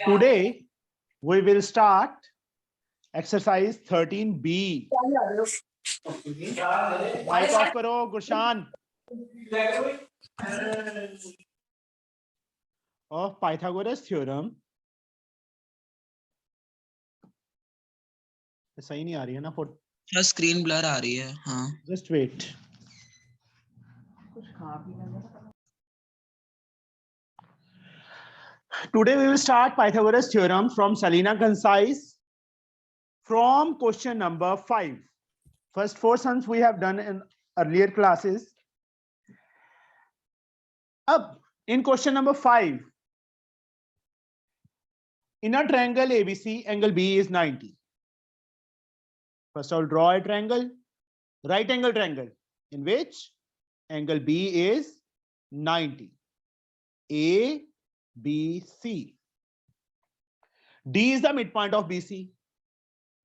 Today we will start exercise 13B. Mic off करो Gurshan. Of Pythagoras theorem. सही नहीं आ रही है ना? क्या स्क्रीन ब्लर आ रही है? हाँ. Just wait. Today we will start Pythagoras theorem from Salina Concise from question number 5. First 4 sums we have done in earlier classes. Up in question number 5, in a triangle ABC, angle B is 90. First of all, draw a triangle, right angle triangle, in which angle B is 90. A, B, C. D is the midpoint of BC.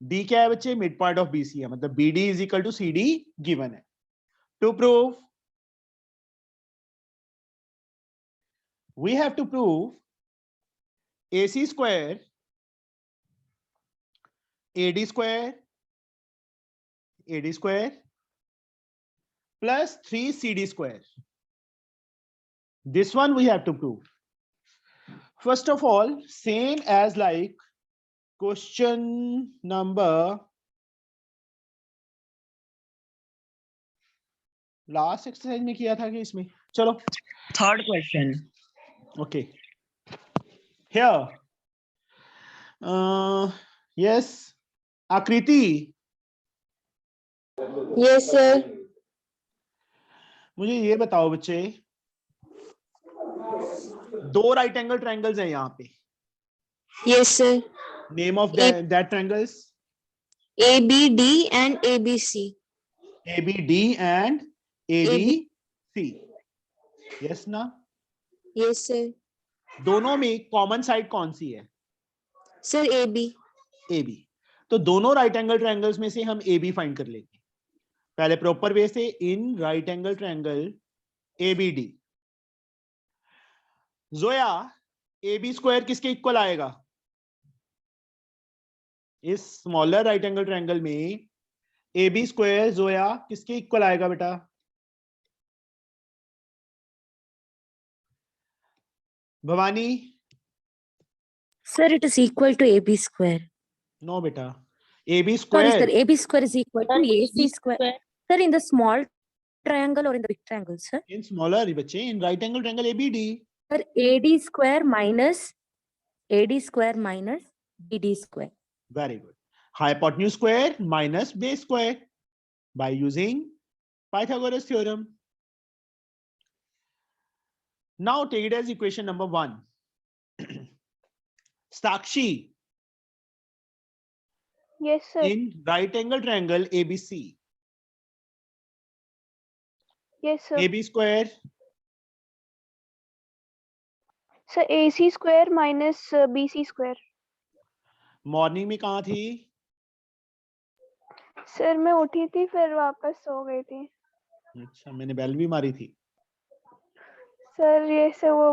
D क्या है बच्चे? Midpoint of BC है, मतलब BD is equal to CD given है. To prove, we have to prove AC square, AD square plus 3CD square. This one we have to prove. First of all, same as like question number last exercise में किया था कि इसमें? चलो. Third question. Okay. Here. Yes. आकृति. Yes sir. मुझे ये बताओ बच्चे, दो राइट एंगल ट्रायंगल्स हैं यहाँ पे. Yes sir. Name of that triangles? ABD and ABC. ABD and ABC. Yes ना? Yes sir. दोनों में कॉमन साइड कौन सी है? Sir AB. AB. तो दोनों राइट एंगल ट्रायंगल्स में से हम AB फाइंड कर लेंगे. पहले प्रॉपर वे से, in right angle triangle ABD. Zoya, AB square किसके इक्वल आएगा? इस स्मॉलर राइट एंगल ट्रायंगल में AB स्क्वायर जोया किसके इक्वल आएगा बेटा? Bhavani. Sir, it is equal to AB square. No बेटा, AB Sorry, square. sir. AB square is equal to AC square. Sir, in the small triangle or in the big triangle, sir? In smaller बच्चे, in right angle triangle ABD. Sir, AD square minus BD square. Very good. Hypotenuse square minus base square by using Pythagoras theorem. Now take it as equation number 1. Sakshi. Yes sir. In right angle triangle ABC. Yes sir. AB square. Sir AC square minus BC square. Morning में कहाँ थी? Sir मैं उठी थी फिर वापस सो गई थी. अच्छा, मैंने बेल भी मारी थी. सर ये से वो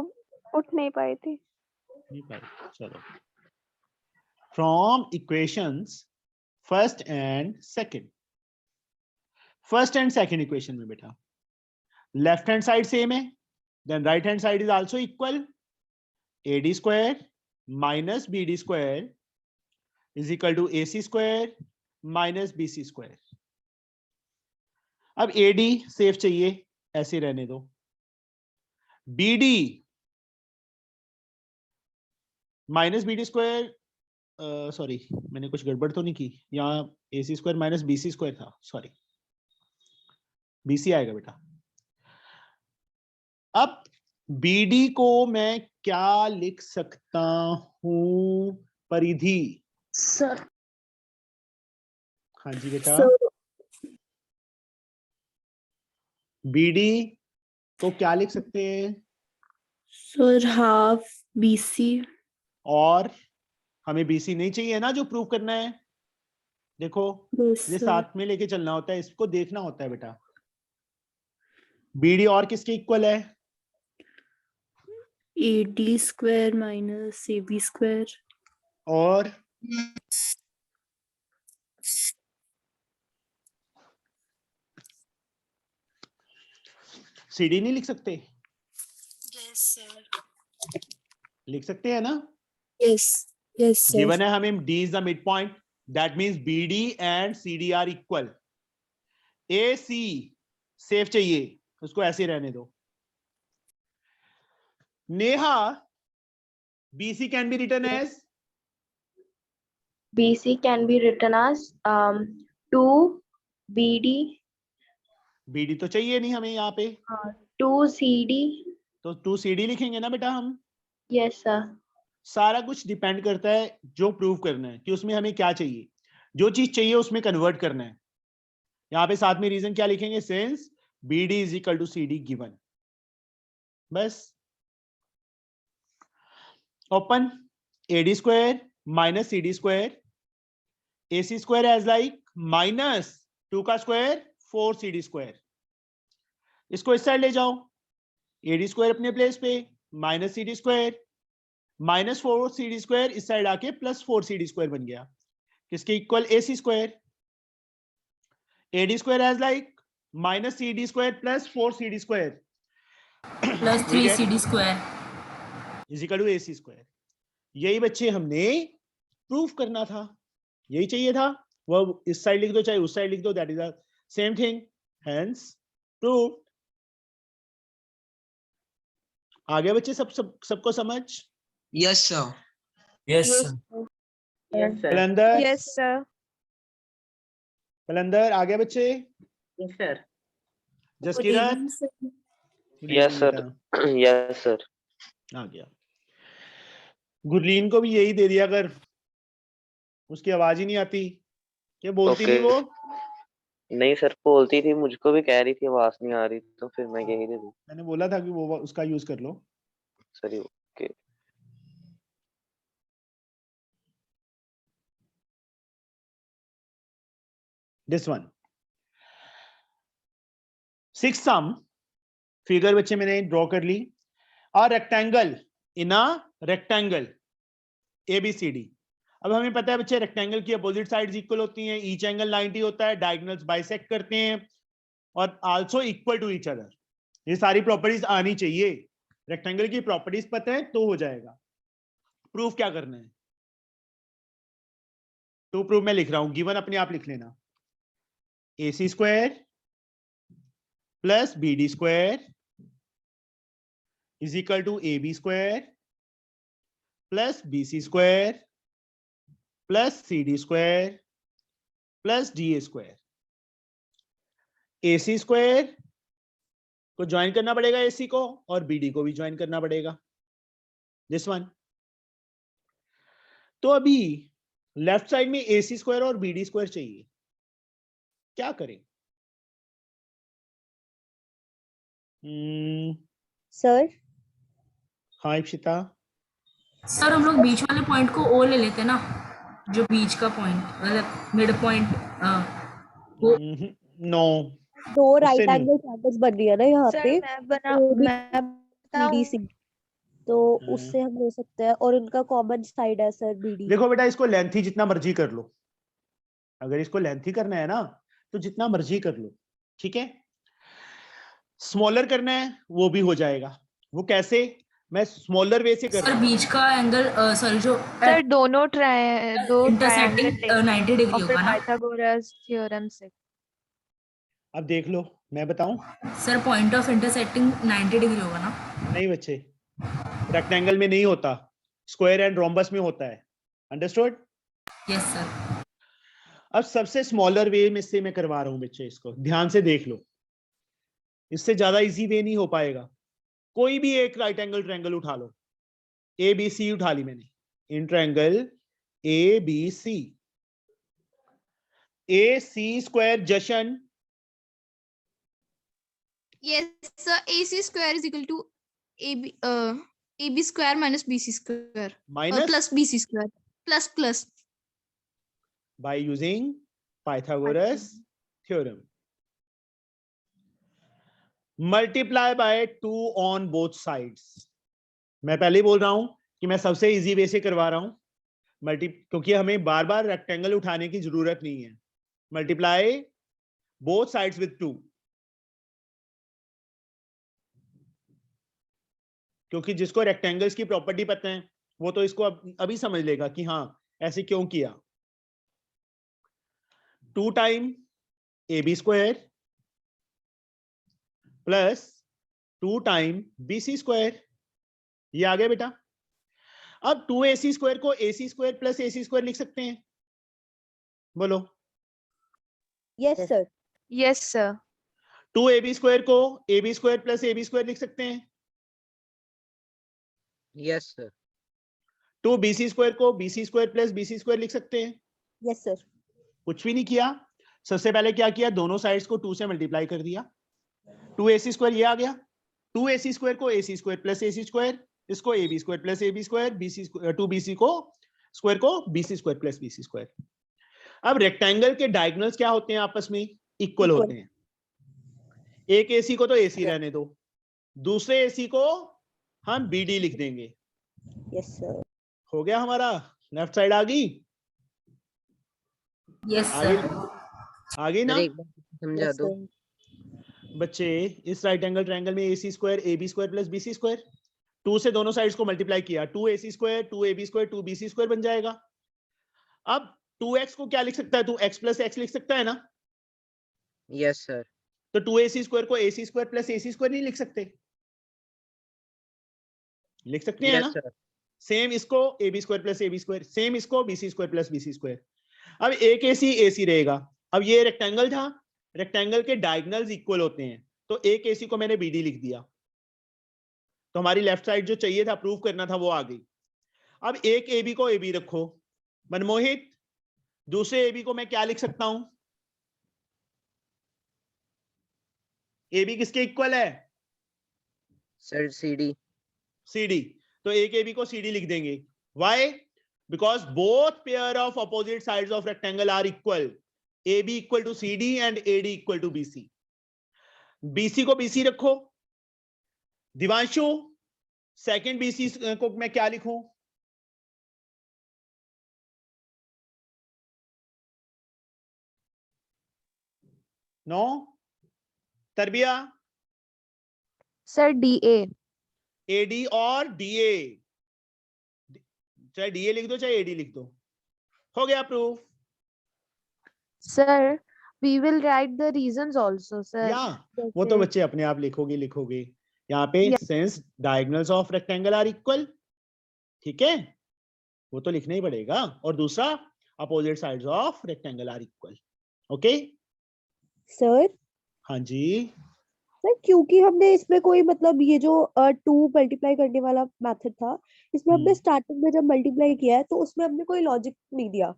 उठ नहीं पाई थी. नहीं पाई. चलो. From equations first and second. First and second equation में बेटा, left hand side same है, then right hand side is also equal. AD square minus BD square is equal to AC square minus BC square. अब AD safe चाहिए, ऐसे रहने दो. BD minus BD square, sorry मैंने कुछ गड़बड़ तो नहीं की, यहाँ AC square minus BC square था, सॉरी BC आएगा बेटा. अब BD को मैं क्या लिख सकता हूं परिधि? Sir. हाँ जी बेटा. So, BD को क्या लिख सकते हैं? Sir, half BC. और हमें BC नहीं चाहिए ना जो प्रूव करना है. देखो Yes, ये sir. साथ में लेके चलना होता है, इसको देखना होता है बेटा. BD और किसके इक्वल है? AD square minus AB square. और CD नहीं लिख सकते? Yes, sir. लिख सकते हैं ना? Yes. Yes, sir. गिवन है हमें D is the midpoint. That means BD and CD are equal. AC safe चाहिए, उसको ऐसे रहने दो. Neha, BC can be written as BC can be written as 2BD BD तो चाहिए नहीं हमें यहाँ पे, 2CD. तो 2CD लिखेंगे ना बेटा हम. Yes, sir. सारा कुछ डिपेंड करता है जो प्रूव करना है कि उसमें हमें क्या चाहिए, जो चीज चाहिए उसमें कन्वर्ट करना है. यहाँ पे साथ में रीजन क्या लिखेंगे, since BD is equal to CD given. बस. Open AD square minus CD square, AC square as like minus 2 का स्क्वायर 4CD स्क्वायर. इसको इस साइड ले जाओ, AD स्क्वायर अपने प्लेस पे minus CD square minus 4CD square इस side आके प्लस 4CD स्क्वायर बन गया, किसके equal AC square. AD square as like minus CD square plus 4CD square plus 3CD square is equal to AC square. यही बच्चे हमने proof करना था, यही चाहिए था. वो इस साइड लिख दो चाहे उस साइड लिख दो, that is the same thing. Hence proof. आगे बच्चे सबको समझ. Yes, sir. Yes, sir. Yes, sir. कलंदर, Yes, sir. कलंदर आगे बच्चे. Yes, sir. Jaskirat. Yes, sir. Yes, sir. आ गया. गुरलीन को भी यही दे दिया कर, उसकी आवाज ही नहीं आती. क्या बोलती Okay. नहीं वो? नहीं सर, बोलती थी, मुझको भी कह रही थी आवाज नहीं आ रही, तो फिर मैं यही दे दी. मैंने बोला था कि वो उसका यूज कर लो. Sir okay. This one. 6 sum figure बच्चे मैंने ड्रॉ कर ली. और rectangle in a rectangle ABCD. अब हमें पता है बच्चे रेक्टेंगल की अपोजिट साइड्स इक्वल होती हैं, ईच एंगल 90 होता है, डायगोनल्स बाइसेक्ट करते हैं और also equal to each other. ये सारी प्रॉपर्टीज आनी चाहिए. रेक्टेंगल की प्रॉपर्टीज पता है तो हो जाएगा. प्रूफ क्या करना है? टू प्रूफ मैं लिख रहा हूं, गिवन अपने आप लिख लेना. AC square plus BD square is equal to AB square plus BC square plus CD square plus DA square. AC square को ज्वाइन करना पड़ेगा AC को, और BD को भी ज्वाइन करना पड़ेगा. This one. तो अभी लेफ्ट साइड में AC स्क्वायर और BD स्क्वायर चाहिए, क्या करें? सर हाँ इप्सिता. सर हम लोग बीच वाले पॉइंट को ओ ले लेते ना, जो बीच का पॉइंट मतलब मिड पॉइंट. नो, दो उससे राइट नहीं. एंगल ट्रायंगल्स बन रही है ना यहाँ पे, मैं BDC, तो उससे हम ले सकते हैं, और उनका कॉमन साइड है सर BD. देखो बेटा, इसको लेंथी जितना मर्जी कर लो. अगर इसको लेंथी करना है ना तो जितना मर्जी कर लो, ठीक है. स्मॉलर करना है वो भी हो जाएगा. वो कैसे? मैं स्मॉलर वे से कर सर रहा हूं. बीच का एंगल सर जो सर दोनों दो इंटरसेक्टिंग 90 डिग्री होगा ना. पाइथागोरस थ्योरम से. अब देख लो, मैं बताऊं. Sir point of intersecting 90 degree होगा ना. नहीं बच्चे, रेक्टेंगल में नहीं होता, स्क्वायर एंड रोम्बस में होता है. अंडरस्टूड? Yes sir. अब सबसे स्मॉलर वे में से मैं करवा रहा हूं बच्चे, इसको ध्यान से देख लो. इससे ज्यादा इजी वे नहीं हो पाएगा. कोई भी एक राइट एंगल ट्रायंगल उठा लो. ABC उठा ली मैंने. In triangle ABC, AC square Jashan. Yes, sir. AC square is equal to AB square minus BC square. Minus Plus BC square. Plus. by using Pythagoras theorem. Multiply by 2 on both sides. मैं पहले ही बोल रहा हूं कि मैं सबसे easy way से करवा रहा हूं क्योंकि हमें बार बार रेक्टेंगल उठाने की जरूरत नहीं है। मल्टीप्लाई बोथ साइड्स विद 2, क्योंकि जिसको रेक्टेंगल्स की प्रॉपर्टी पता है वो तो इसको अभी समझ लेगा कि हाँ ऐसे क्यों किया। 2 time AB square plus 2 time BC square, ये आ गया बेटा। अब 2AC स्क्वायर को AC square plus AC square लिख सकते हैं, बोलो। Yes sir. Yes, sir. 2AB square को AB square plus AB square लिख सकते हैं। Yes sir. 2BC स्क्वायर को BC square plus BC square लिख सकते हैं। Yes sir. कुछ भी नहीं किया, सबसे पहले क्या किया, दोनों साइड्स को 2 से मल्टीप्लाई कर दिया। 2AC स्क्वायर ये आ गया। 2AC स्क्वायर को AC square plus AC square, इसको AB square plus AB square, 2BC को स्क्वायर को BC square plus BC square. अब रेक्टेंगल के डायगोनल्स क्या होते हैं, आपस में इक्वल होते हैं। एक AC को तो AC रहने दो, दूसरे AC को हम BD लिख देंगे। Yes sir. हो गया हमारा, लेफ्ट साइड आ गई, यस आगे सर। आ गई ना एक बार समझा दो। बच्चे। इस राइट एंगल ट्रायंगल में AC square AB square plus BC square, 2 से दोनों साइड्स को मल्टीप्लाई किया, 2AC square 2AB square 2BC square बन जाएगा। अब 2x को क्या लिख सकता है, तू x प्लस x लिख सकता है ना, यस सर। तो 2AC स्क्वायर को AC square plus AC square नहीं लिख सकते, लिख सकते हैं यस ना। सर। सेम इसको AB square plus AB square, same इसको BC square plus BC square. अब एक AC रहेगा। अब ये रेक्टेंगल था, रेक्टेंगल के डायगोनल्स इक्वल होते हैं, तो एक AC को मैंने BD लिख दिया, तो हमारी लेफ्ट साइड जो चाहिए था प्रूव करना था वो आ गई। अब एक AB को AB रखो, मनमोहित दूसरे AB को मैं क्या लिख सकता हूं, AB किसके इक्वल है, सर CD। CD, तो एक AB को CD लिख देंगे। Why? Because both pair of opposite sides of rectangle are equal. AB equal to CD and AD equal to BC. BC को BC रखो। दिवांशु सेकंड BC को मैं क्या लिखूं, नो तरबिया, Sir, DA. AD और DA, चाहे DA लिख दो चाहे AD लिख दो, हो गया proof. Sir, we will write the reasons also, sir. या वो तो जैसे- बच्चे अपने आप लिखोगे यहाँ पे, Yeah. Since diagonals of rectangle are equal, ठीक है, वो तो लिखना ही पड़ेगा। और दूसरा opposite sides of rectangle are equal, okay. Sir हाँ जी, सर क्योंकि हमने इसमें कोई मतलब ये जो 2 मल्टीप्लाई करने वाला मेथड था, इसमें हमने स्टार्टिंग में जब मल्टीप्लाई किया है तो उसमें हमने कोई लॉजिक नहीं दिया,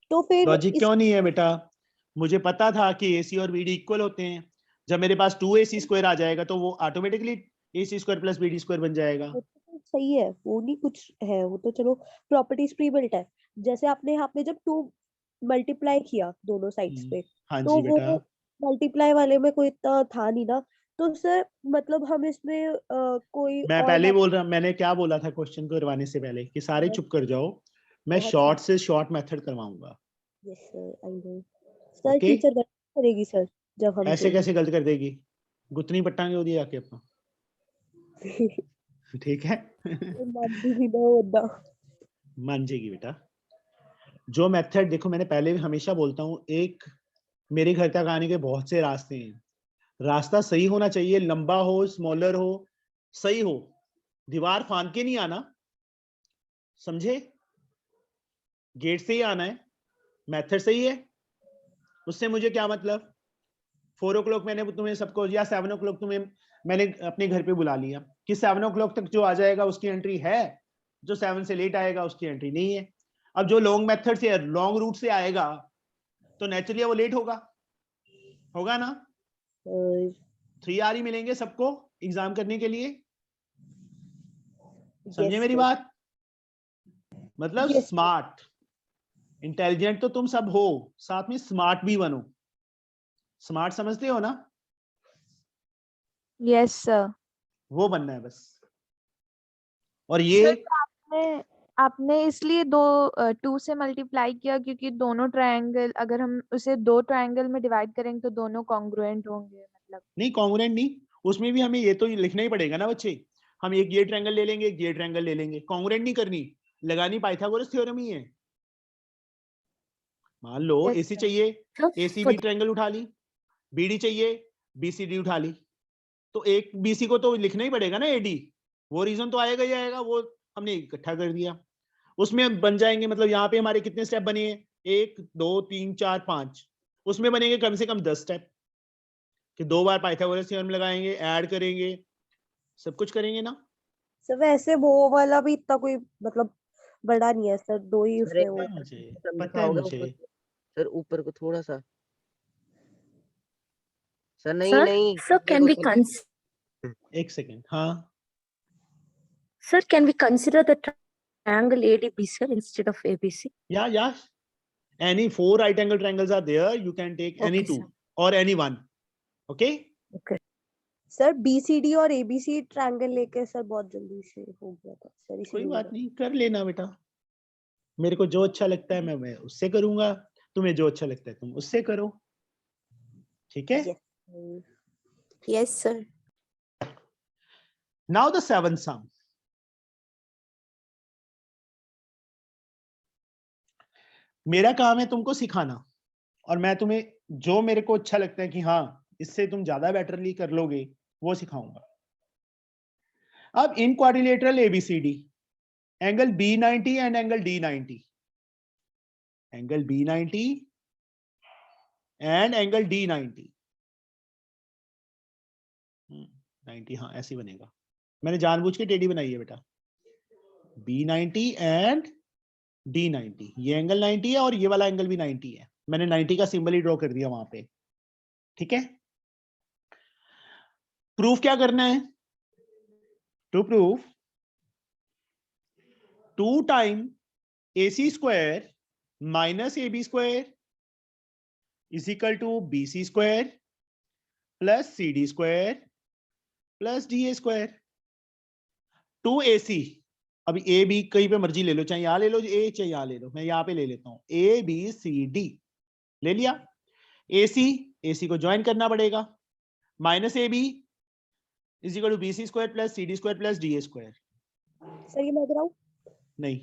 तो फिर लॉजिक क्यों नहीं है बेटा, मुझे पता था कि AC और BD इक्वल होते हैं। जब मेरे पास 2AC स्क्वायर आ जाएगा तो वो automatically AC square plus BD square बन जाएगा। वो तो सही है, वो नहीं कुछ है, वो तो चलो प्रॉपर्टीज प्री बिल्ट है। जैसे आपने यहाँ पे जब 2 मल्टीप्लाई किया दोनों साइड्स पे, हाँ तो जी वो बेटा, मल्टीप्लाई वाले में कोई इतना था नहीं ना, तो सर मतलब हम इसमें कोई मैं और पहले ही method- बोल रहा, मैंने क्या बोला था क्वेश्चन को करवाने से पहले कि सारे चुप कर जाओ, मैं बहुत शॉर्ट से शॉर्ट मेथड करवाऊंगा। Yes sir, I know sir. Okay. Teacher गलत करेगी सर जब हम ऐसे कैसे गलत कर देगी, गुतनी पट्टांगे ओदी आके अपना, ठीक है। मानती भी ना होता। मान जाएगी बेटा। जो मेथड देखो, मैंने पहले भी हमेशा बोलता हूँ, एक मेरे घर तक आने के बहुत से रास्ते हैं, रास्ता सही होना चाहिए, लंबा हो स्मॉलर हो सही हो, दीवार फांद के नहीं आना, समझे, गेट से ही आना है, मेथड सही है। उससे मुझे क्या मतलब, 4 o'clock मैंने तुम्हें सबको, या 7 o'clock तुम्हें मैंने अपने घर पे बुला लिया कि 7 o'clock तक जो आ जाएगा उसकी एंट्री है, जो 7 से लेट आएगा उसकी एंट्री नहीं है। अब जो लॉन्ग मेथड से, लॉन्ग रूट से आएगा तो नेचुरली वो लेट होगा ना। 3 आवर ही मिलेंगे सबको एग्जाम करने के लिए, समझे मेरी बात, मतलब Yes, sir. स्मार्ट इंटेलिजेंट तो तुम सब हो, साथ में स्मार्ट भी बनो। स्मार्ट समझते हो ना, Yes, sir. वो बनना है बस। और ये आपने इसलिए 2 से मल्टीप्लाई किया क्योंकि दोनों ट्रायंगल, अगर हम उसे 2 ट्रायंगल में डिवाइड करेंगे तो दोनों कॉन्ग्रुएंट होंगे, मतलब नहीं कॉन्ग्रुएंट नहीं, उसमें भी हमें ये तो लिखना ही पड़ेगा ना बच्चे, हम एक ये ट्रायंगल ले लेंगे, एक ये ट्रायंगल ले लेंगे, कॉन्ग्रुएंट नहीं करनी, लगानी पाइथागोरस थ्योरम ही है। मान लो Yes, एसी sir. चाहिए, So एसीबी ट्रायंगल उठा ली, बीडी चाहिए, बीसीडी उठा ली, तो एक बीसी को तो लिखना ही पड़ेगा ना एडी, वो रीजन तो आएगा ही आएगा, वो हमने इकट्ठा कर दिया, उसमें बन जाएंगे, मतलब यहाँ पे हमारे कितने स्टेप बने हैं, 1 2 3 4 5, उसमें बनेंगे कम से कम 10 स्टेप, कि 2 बार पाइथागोरस थ्योरम लगाएंगे, ऐड करेंगे, सब कुछ करेंगे ना। सर वैसे वो वाला भी इतना कोई मतलब बड़ा नहीं है सर, 2 ही उसमें वो। मुझे पता है मुझे। सर ऊपर को थोड़ा सा, सर नहीं sir, नहीं so ऊपर can को we थोड़ा- एक सेकेंड, हाँ sir, can we consider the triangle ADB, sir, instead of ABC? yeah, any 4 right angle triangles are there, you can take any Okay, 2 sir. or any one, okay। Sir BCD और ABC triangle लेके sir बहुत जल्दी से हो गया था sir, कोई इसीलिए बात नहीं, कर लेना बेटा, मेरे को जो अच्छा लगता है मैं उससे करूंगा, तुम्हें जो अच्छा लगता है तुम उससे करो, ठीक है। Yes sir. Now the 7th sum, मेरा काम है तुमको सिखाना, और मैं तुम्हें जो मेरे को अच्छा लगता है कि हाँ इससे तुम ज्यादा बेटरली कर लोगे वो सिखाऊंगा। अब in quadrilateral ABCD, angle B90 and angle D90, angle B90 and angle D90, 90, हाँ ऐसे बनेगा, मैंने जानबूझ के टेढ़ी बनाई है बेटा, B90 एंड D90, ये एंगल 90 है और ये वाला एंगल भी 90 है, मैंने 90 का सिंबल ही ड्रॉ कर दिया वहां पे, ठीक है। प्रूफ क्या करना है, to proof 2 time AC square minus AB square is equal to BC square plus CD square plus DA square. 2AC, अभी ए बी कहीं पे मर्जी ले लो, चाहे यहां ले लो ए, चाहे यहां ले लो, मैं यहां पे ले लेता हूं ABCD ले लिया। AC को ज्वाइन करना पड़ेगा, minus AB is equal to BC square plus CD square plus DA square. Sir ये मैं कराऊं? नहीं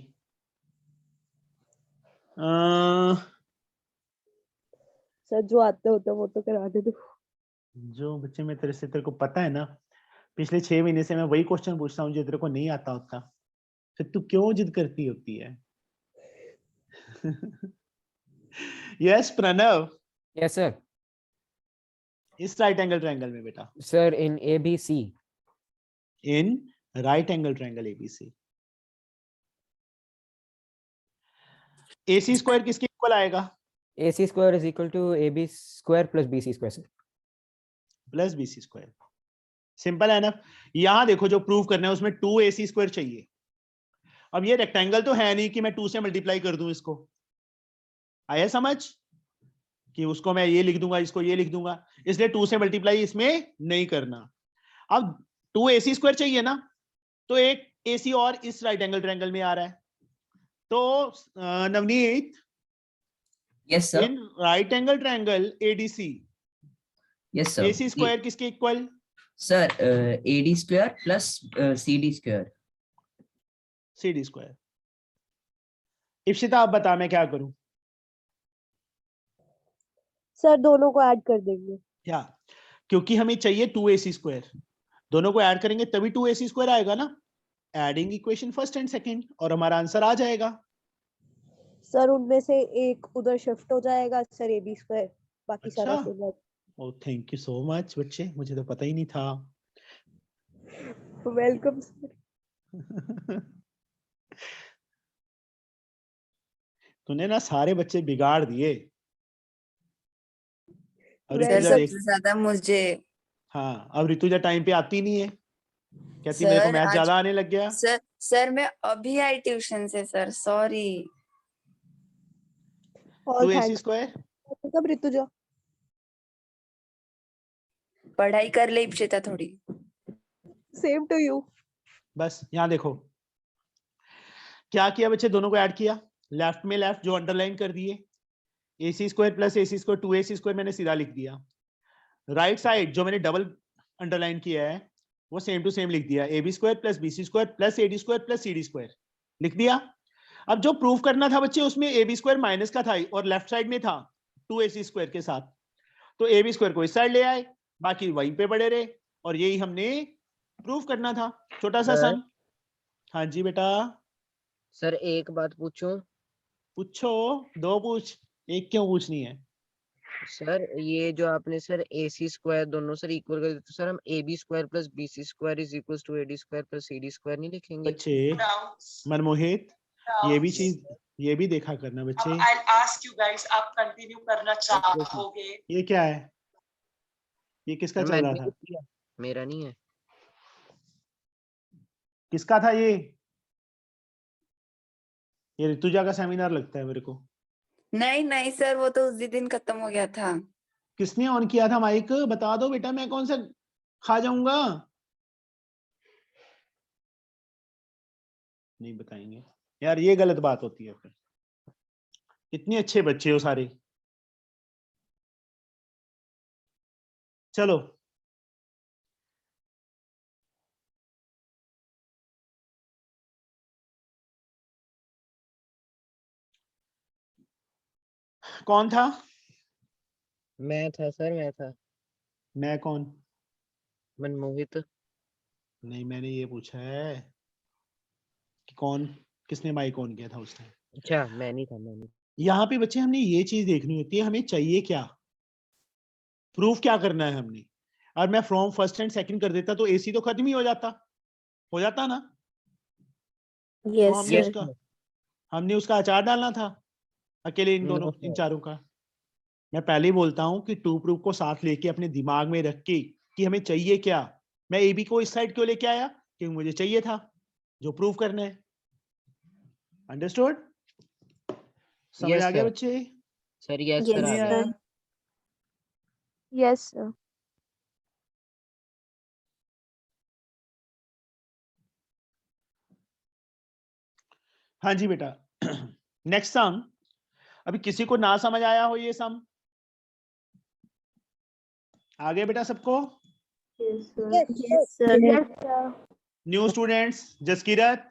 सर जो आते होते हैं वो तो करा दे दो। जो बच्चे में तेरे को पता है ना, पिछले 6 महीने से मैं वही क्वेश्चन पूछता हूँ जो तेरे को नहीं आता होता, फिर तू क्यों जिद करती होती है। यस प्रणव। Yes sir. इस राइट एंगल ट्रायंगल में बेटा, sir in ABC, in right angle triangle ABC, AC square किसके इक्वल आएगा, AC square is equal to AB square plus BC square sir. Plus BC square, simple है ना। यहां देखो जो प्रूव करना है उसमें 2AC स्क्वायर चाहिए। अब ये रेक्टेंगल तो है नहीं कि मैं 2 से मल्टीप्लाई कर दूं इसको, आया समझ कि उसको मैं ये लिख दूंगा, इसको ये लिख दूंगा, इसलिए 2 से मल्टीप्लाई इसमें नहीं करना। अब 2AC स्क्वायर चाहिए ना, तो एक AC और इस राइट एंगल ट्रायंगल में आ रहा है, तो Navneet, yes sir, in right angle triangle ADC, yes sir. AC square किसके equal, sir AD square plus CD square. CD square. Ipsita आप बता मैं क्या करूं। सर दोनों को ऐड कर देंगे। क्या, क्योंकि हमें चाहिए 2AC स्क्वायर, दोनों को ऐड करेंगे तभी 2AC स्क्वायर आएगा ना, adding equation first and second, और हमारा आंसर आ जाएगा। सर उनमें से एक उधर शिफ्ट हो जाएगा सर, AB स्क्वायर, बाकी सारा अच्छा। सेम है। ओ थैंक यू सो मच बच्चे, मुझे तो पता ही नहीं था। Welcome sir. तूने ना सारे बच्चे बिगाड़ दिए। अब सर, ऋतुजा देख, सबसे ज्यादा मुझे। हाँ अब ऋतुजा टाइम पे आती नहीं है, कहती मेरे को सर मैथ आज ज्यादा आने लग गया। सर मैं अभी आई ट्यूशन से सर, सॉरी। और 2AC थैंक्स स्क्वायर, कब ऋतुजा। पढ़ाई कर ले इप्सिता थोड़ी। Same to you. बस यहाँ देखो क्या किया बच्चे, दोनों को ऐड किया, लेफ्ट में लेफ्ट जो अंडरलाइन कर दिए, AC square plus AC square 2AC square मैंने सीधा लिख दिया। राइट साइड जो मैंने डबल अंडरलाइन किया है वो सेम टू सेम लिख दिया, AB square plus BC square plus AD square plus CD square लिख दिया। अब जो प्रूफ करना था बच्चे उसमें AB स्क्वायर माइनस का था और लेफ्ट साइड में था 2AC स्क्वायर के साथ, तो AB स्क्वायर को इस साइड ले आए, बाकी वहीं पे पड़े रहे, और यही हमने प्रूफ करना था, छोटा सा सर। सम। हाँ जी बेटा सर एक बात पूछूं? पूछो, दो पूछ, एक क्यों पूछनी है? सर ये जो आपने सर AC स्क्वायर दोनों सर इक्वल कर दिए, तो सर हम AB square plus BC square is equal to AD square plus CD square नहीं लिखेंगे? बच्चे मनमोहित, ये भी चीज ये भी देखा करना बच्चे। I'll ask you guys, आप कंटिन्यू करना चाहोगे? ये क्या है, ये किसका सर चल रहा मैंने था, कुछ किया, मेरा नहीं है। किसका था ये ऋतुजा का सेमिनार लगता है मेरे को। नहीं नहीं सर, वो तो उसी दिन खत्म हो गया था। किसने ऑन किया था माइक, बता दो बेटा, मैं कौन सा खा जाऊंगा। नहीं बताएंगे यार, ये गलत बात होती है फिर, इतने अच्छे बच्चे हो सारे। चलो कौन था? मैं था सर, मैं था। मैं कौन? मनमोहित। नहीं मैंने ये पूछा है कि कौन, किसने माइक ऑन किया था उस टाइम। अच्छा मैं नहीं था, मैं नहीं। यहाँ पे बच्चे हमने ये चीज देखनी होती है, हमें चाहिए क्या, प्रूफ क्या करना है हमने। और मैं फ्रॉम फर्स्ट एंड सेकंड कर देता तो AC तो खत्म ही हो जाता ना। तो यस हमने सर। हमने उसका अचार डालना था अकेले इन नो दोनों इन सर। चारों का। मैं पहले ही बोलता हूं कि टू प्रूफ को साथ लेके अपने दिमाग में रख के कि हमें चाहिए क्या। मैं AB को इस साइड क्यों लेके आया, क्योंकि मुझे चाहिए था जो प्रूफ करना है। अंडरस्टूड? समझ यस आ गया सर। बच्चे? सर यस सर, यस आ गया। सर। Yes sir. हाँ जी बेटा नेक्स्ट सम। अभी किसी को ना समझ आया हो ये सम, आ गया बेटा सबको? Yes sir. New students, Jaskirat,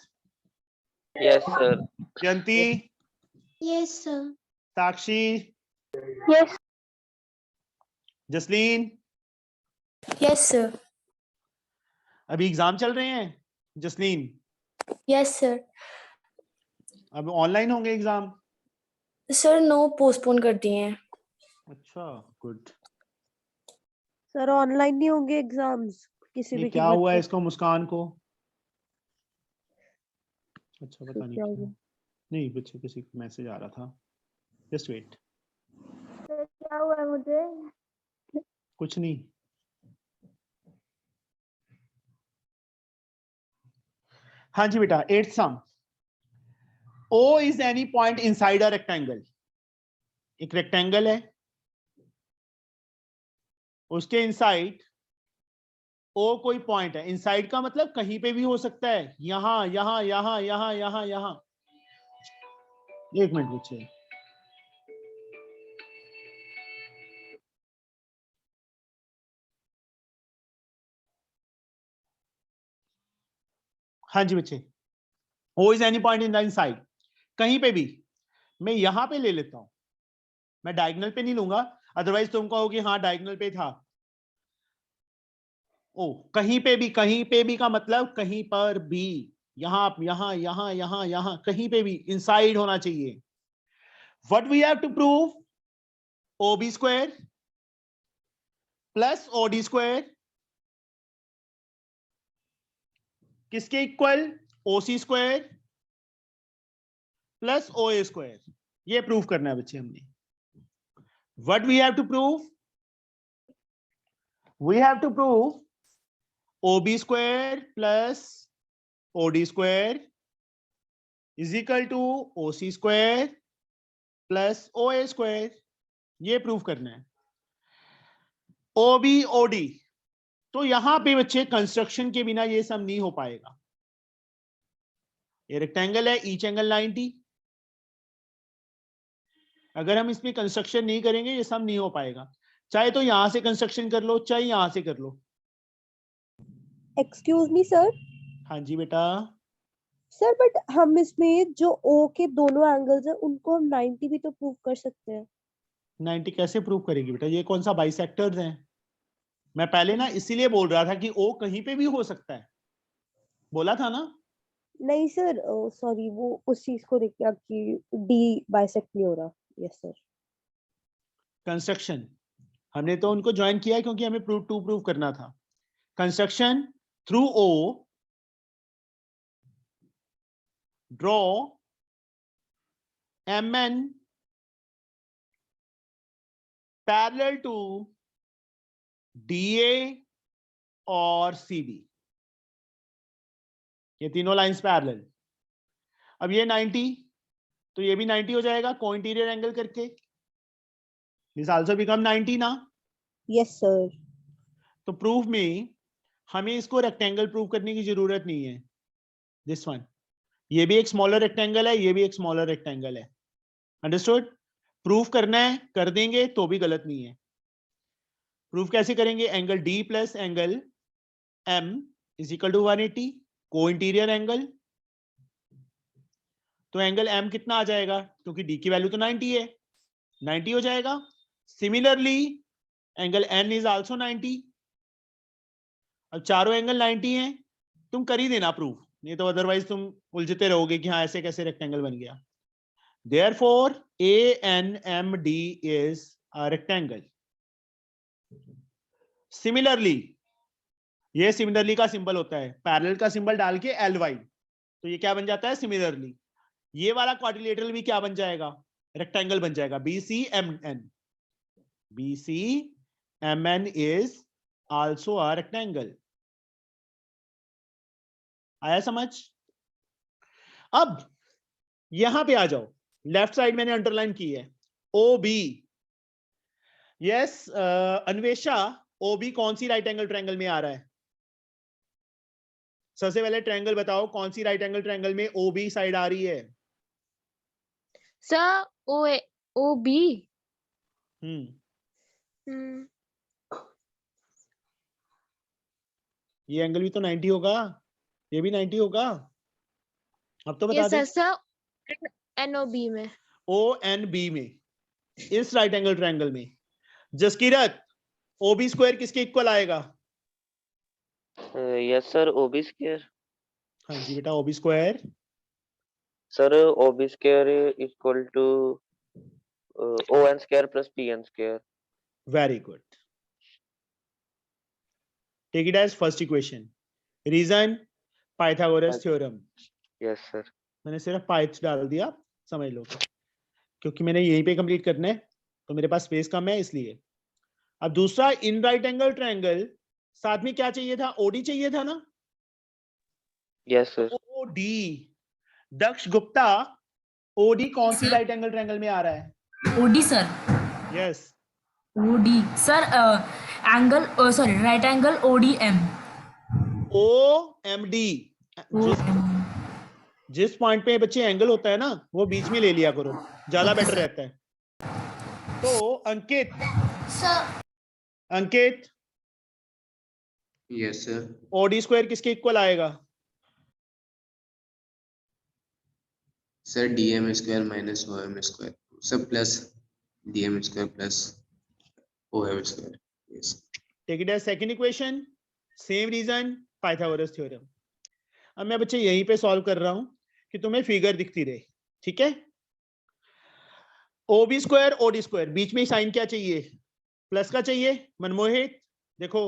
yes sir. Jayanti, Yes, sir. Sakshi, yes. Jasleen, yes sir. अभी एग्जाम चल रहे हैं जसलीन? Yes sir. अब ऑनलाइन होंगे एग्जाम? सर नो, पोस्टपोन कर दिए हैं। अच्छा गुड। सर ऑनलाइन नहीं होंगे एग्जाम्स किसी ये भी क्या कीमत हुआ है पे। इसको, मुस्कान को? अच्छा पता नहीं क्या क्यों। हुआ? नहीं बच्चे किसी का मैसेज आ रहा था, जस्ट वेट। क्या हुआ है मुझे? कुछ नहीं। हाँ जी बेटा, 8th sum. O is any point inside a rectangle। एक रेक्टेंगल है, उसके इनसाइड O कोई पॉइंट है। इनसाइड का मतलब कहीं पे भी हो सकता है, यहां यहां यहां यहां यहां यहां। एक मिनट बच्चे, हाँ जी बच्चे, O is any point in the inside, कहीं पे भी। मैं यहां पे ले लेता हूं, मैं डायगोनल पे नहीं लूंगा, अदरवाइज तुम कहोगे हाँ डायगोनल पे था। ओ कहीं पे भी का मतलब कहीं पर भी, यहां यहां यहां यहां यहां कहीं पे भी इनसाइड होना चाहिए। What we have to prove, OB square plus OD square किसके equal, OC square plus OA square. ये प्रूव करना है बच्चे हमने। What we have to prove, we have to prove OB square plus OD square is equal to OC square plus OA square. ये prove करना है। OB OD, तो यहां पे बच्चे कंस्ट्रक्शन के बिना ये सब नहीं हो पाएगा। ये रेक्टेंगल है, ईच एंगल 90। अगर हम इसमें कंस्ट्रक्शन नहीं करेंगे ये सब नहीं हो पाएगा। चाहे तो यहां से कंस्ट्रक्शन कर लो, चाहे यहां से कर लो। Excuse me sir. हाँ जी बेटा। सर बट हम इसमें जो ओ के दोनों एंगल्स हैं उनको हम 90 भी तो प्रूव कर सकते हैं। 90 कैसे प्रूव करेगी बेटा, ये कौन सा बाइसेक्टर्स हैं? मैं पहले ना इसीलिए बोल रहा था कि ओ कहीं पे भी हो सकता है, बोला था ना। नहीं सर, सॉरी, वो उस चीज को देख के कि डी बाइसेक्ट नहीं हो रहा। Yes sir. कंस्ट्रक्शन हमने तो उनको ज्वाइन किया है क्योंकि हमें प्रूव करना था। Construction through O draw MN parallel to DA और CB। ये तीनों लाइंस पैरेलल। अब ये 90 तो ये भी 90 हो जाएगा को इंटीरियर एंगल करके। दिस आल्सो बिकम 90 ना। Yes sir. तो प्रूफ में हमें इसको रेक्टेंगल प्रूव करने की जरूरत नहीं है। दिस वन, ये भी एक स्मॉलर रेक्टेंगल है, ये भी एक स्मॉलर रेक्टेंगल है। अंडरस्टूड? प्रूफ करना है कर देंगे तो भी गलत नहीं है। प्रूफ कैसे करेंगे? Angle D plus angle M is equal to 180 को इंटीरियर एंगल। तो एंगल M कितना आ जाएगा, क्योंकि D की वैल्यू तो 90 है, 90 हो जाएगा। Similarly angle N is also 90। अब चारों एंगल 90 हैं, तुम कर ही देना प्रूफ, नहीं तो अदरवाइज तुम उलझते रहोगे कि हाँ ऐसे कैसे रेक्टेंगल बन गया। Therefore ANMD is a rectangle. Similarly, ये सिमिलरली का सिंबल होता है, पैरेलल का सिंबल डाल के LY, तो ये क्या बन जाता है? सिमिलरली। ये वाला क्वाड्रिलेटरल भी क्या बन जाएगा? रेक्टेंगल बन जाएगा। BCMN। BCMN is also a rectangle. आया समझ? अब यहां पे आ जाओ, लेफ्ट साइड मैंने अंडरलाइन की है OB। यस अन्वेषा, OB कौन सी राइट एंगल ट्रायंगल में आ रहा है? सबसे पहले ट्रायंगल बताओ, कौन सी राइट एंगल ट्रायंगल में OB साइड आ रही है? Sir O B. ये एंगल भी तो 90 होगा, ये भी 90 होगा। अब तो बता दे। सर NOB में, ONB में, इस राइट एंगल ट्रायंगल में। जसकीरत, OB स्क्वायर किसके इक्वल आएगा? Yes sir, OB square. हाँ जी बेटा, OB square. Sir OB square equal to ON square plus PN square. Very good. Take it as first equation. Reason Pythagoras theorem. Yes sir. मैंने सिर्फ path डाल दिया, समझ लो, क्योंकि मैंने यहीं पे कंप्लीट करना है तो मेरे पास स्पेस कम है इसलिए। अब दूसरा, इन राइट एंगल ट्रायंगल साथ में क्या चाहिए था? OD चाहिए था ना। Yes sir. OD। दक्ष गुप्ता, OD कौन सी राइट एंगल ट्रायंगल में आ रहा है? OD sir. Yes. OD sir, angle sorry right angle ODM। OMD। जिस पॉइंट पे बच्चे एंगल होता है ना वो बीच में ले लिया करो, ज्यादा बेटर रहता है। तो Ankit Ankit yes sir. OD square किसके इक्वल आएगा? Sir DM square minus OM square, सब plus DM square plus OM square. Yes. Take it as second equation. Same reason, Pythagoras theorem. अब मैं बच्चे यहीं पे सॉल्व कर रहा हूं कि तुम्हें फिगर दिखती रहे, ठीक है? OB स्क्वायर OD स्क्वायर, बीच में साइन क्या चाहिए? प्लस का चाहिए। मनमोहित देखो,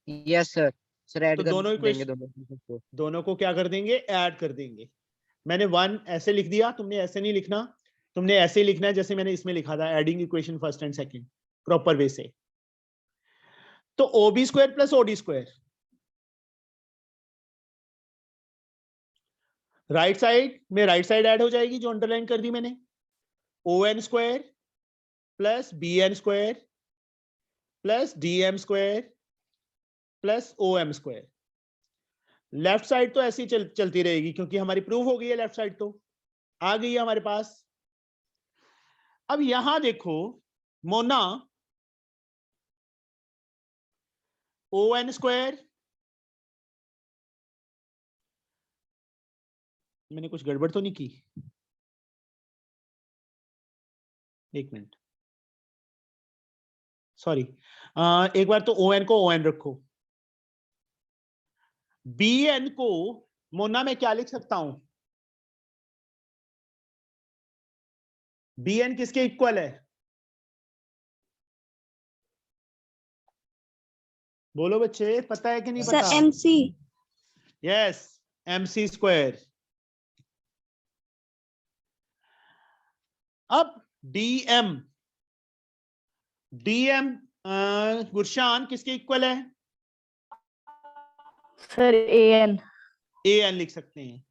यस सर। सर ऐड तो कर दोनों देंगे इक्वेशन, दोनों को क्या कर देंगे? ऐड कर देंगे। मैंने 1 ऐसे लिख दिया, तुमने ऐसे नहीं लिखना, तुमने ऐसे ही लिखना है जैसे मैंने इसमें लिखा था, adding equation first and second proper way से। तो OB square plus OD square, right side में राइट साइड ऐड हो जाएगी जो अंडरलाइन कर दी मैंने। ON square plus BN square plus DM square plus OM square. Left side तो ऐसी चलती रहेगी क्योंकि हमारी प्रूव हो गई है, लेफ्ट साइड तो आ गई है हमारे पास। अब यहां देखो मोना, ON स्क्वायर, मैंने कुछ गड़बड़ तो नहीं की? एक मिनट, सॉरी, एक बार तो ON को ON रखो। BN को मोना में क्या लिख सकता हूं? BN किसके इक्वल है? बोलो बच्चे, पता है कि नहीं सर पता? MC। Yes, MC square. अब DM, गुरशान किसके इक्वल है? Sir AN। AN लिख सकते हैं,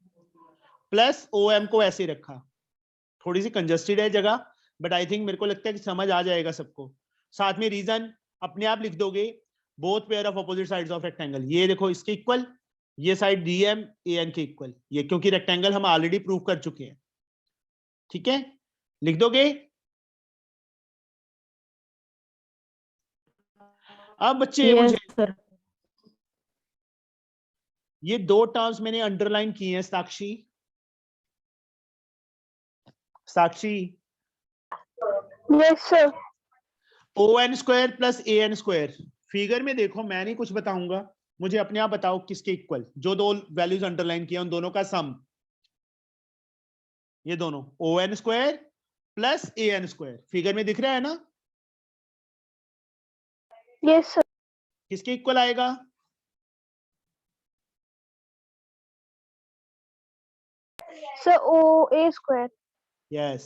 प्लस OM को ऐसे रखा। थोड़ी सी कंजस्टेड है जगह, बट आई थिंक मेरे को लगता है कि समझ आ जाएगा सबको। साथ में रीजन अपने आप लिख दोगे, both pair of opposite sides of rectangle. ये देखो इसके इक्वल, ये साइड DM AN के इक्वल, ये क्योंकि रेक्टेंगल हम ऑलरेडी प्रूव कर चुके हैं। ठीक है, लिख दोगे? अब बच्चे मुझे सर। ये दो टर्म्स मैंने अंडरलाइन की हैं। Sakshi, Sakshi, yes sir. ON square plus AN square, figure में देखो, मैं नहीं कुछ बताऊंगा, मुझे अपने आप बताओ किसके इक्वल। जो दो वैल्यूज अंडरलाइन किया उन दोनों का सम, ये दोनों ON square plus AN square, figure में दिख रहा है ना? Yes sir. किसके इक्वल आएगा? Sir OA square. Yes,